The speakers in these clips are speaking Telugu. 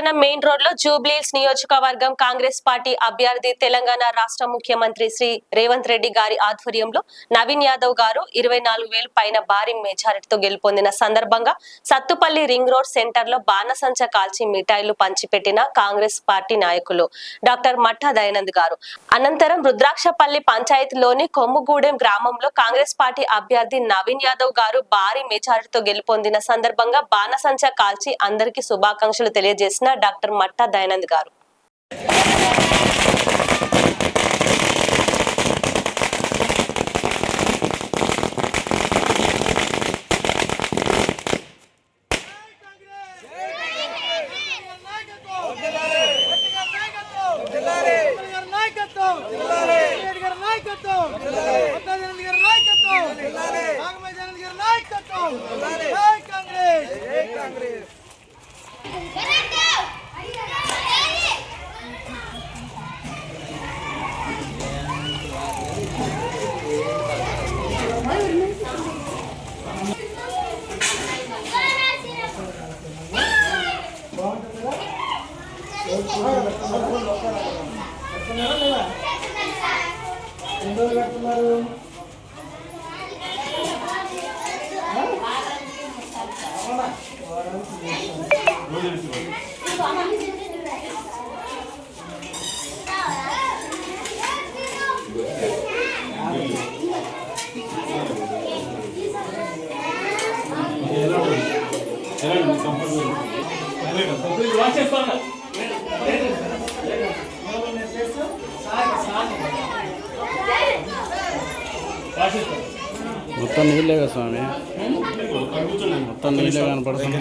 పట్టణం మెయిన్ రోడ్ లో జూబ్లీహిల్స్ నియోజకవర్గం కాంగ్రెస్ పార్టీ అభ్యర్థి తెలంగాణ రాష్ట్ర ముఖ్యమంత్రి శ్రీ రేవంత్ రెడ్డి గారి ఆధ్వర్యంలో నవీన్ యాదవ్ గారు 24,000 పైన భారీ మెజారిటీతో గెలుపొందిన సందర్భంగా సత్తుపల్లి రింగ్ రోడ్ సెంటర్ లో బాణసంచ కాల్చి మిఠాయిలు పంచిపెట్టిన కాంగ్రెస్ పార్టీ నాయకులు డాక్టర్ మట్టా దయానంద్ గారు. అనంతరం రుద్రాక్షపల్లి పంచాయతీలోని కొమ్ముగూడెం గ్రామంలో కాంగ్రెస్ పార్టీ అభ్యర్థి నవీన్ యాదవ్ గారు భారీ మెజారిటీతో గెలుపొందిన సందర్భంగా బాణసంచ కాల్చి అందరికీ శుభాకాంక్షలు తెలియజేసిన డాక్టర్ మట్టా దయానంద్ గారు. మొత్తం నీళ్ళే కదా స్వామి, మొత్తం నీళ్ళే కనపడుతుంది.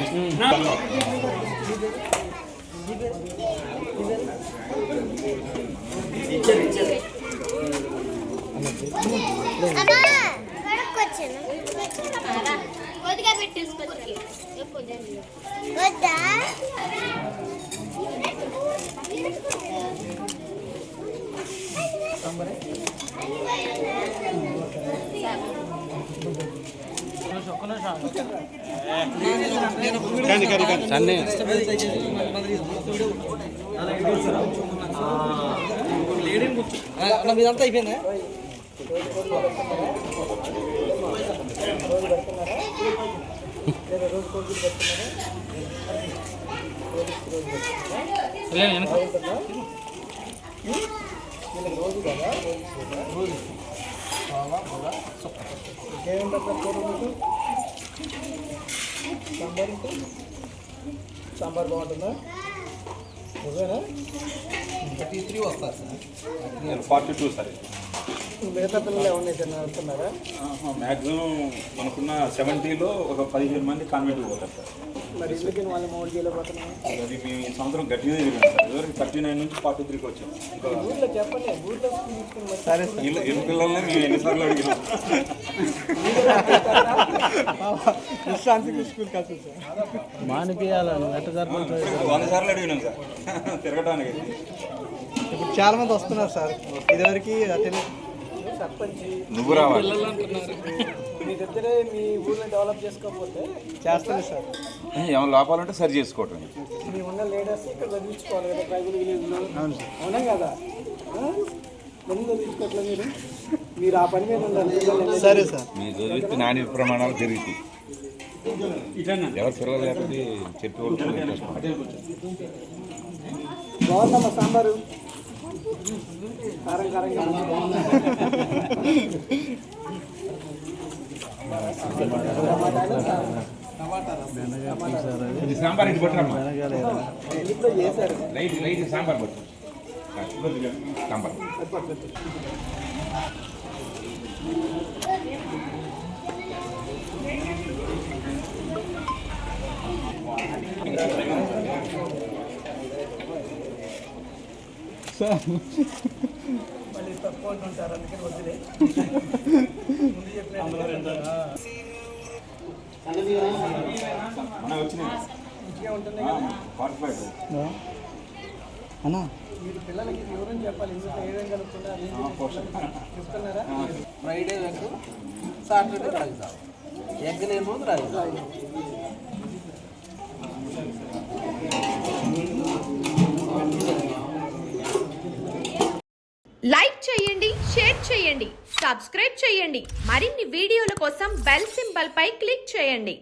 మీదంతా అయిపోయిందా? రోజు కదా సాంబార్ బాగుంటుందా? నిజమేనా? 33 వస్తారు సార్. 42 సార్. మిగతా పిల్లలు ఏమన్నా వెళ్తున్నారా? మ్యాక్సిమం మనకున్న 70లో ఒక 15 మంది కాన్వెంట్కి పోతారు సార్. మరి ఎందుకు వాళ్ళు 3 చేయలేకపోతున్నాం? అది మేము ఈ సంవత్సరం గట్టిగా తిరిగాం సార్. ఇదివరకు 39 నుంచి 43కి వచ్చాం. ఇంకా ఊళ్ళో చెప్పండి, ఊళ్ళో సరే ఇల్లు పిల్లల్ని మేము ఎన్నిసార్లు అడిగినాం. విశ్రాంతి స్కూల్ కాదు సార్, మానిపియాలని 100 సార్లు అడిగినాం సార్ తిరగడానికి. ఇప్పుడు చాలా మంది వస్తున్నారు సార్. ఇదివరకు సర్పంచ్ నువ్వు రావాలి మీ దగ్గరే మీ ఊళ్ళో డెవలప్ చేసుకోకపోతే చేస్తాను సార్. ఏమైనా లోపాలంటే సరి చేసుకోవటం. మీ ఉన్న లీడర్స్ ఇక్కడ చదివించుకోవాలి కదా, ట్రైబల్ విలేజ్లో. అవునా కదా? ఎందుకు చదివించుకోవట్లేదు మీరు? ఆ పని మీద ఉండాలి. సరే సార్, మీ చదివిస్తే నాణ్యత ప్రమాణాలు పెరుగుతాయి. ఎవరు పిల్లలు లేకపోతే చెప్పి బాగుందమ్మా సాంబారు, కారం కారంగా. సాంబార్ ఇంటి పట్టరమ్మా, ఇంట్లో చేశారు. లైట్ సాంబార్ పట్టు. సాంబార్ మళ్ళీ తక్కువ ఉంటారు, అందుకని వద్దులే. ముందు చెప్పిన అన్నా మీరు పిల్లలకి వివరం చెప్పాలి, ఇందులో ఏమేమి కలుపుతున్నారు చెప్తున్నారా? ఫ్రైడే ఎగ్, సాటర్డే రాగిద్దాం. ఎగ్ లేమో రాగిద్దాం. లైక్ చేయండి, షేర్ చేయండి, సబ్స్క్రైబ్ చేయండి. మరిన్ని వీడియోల కోసం బెల్ సింబల్ పై క్లిక్ చేయండి.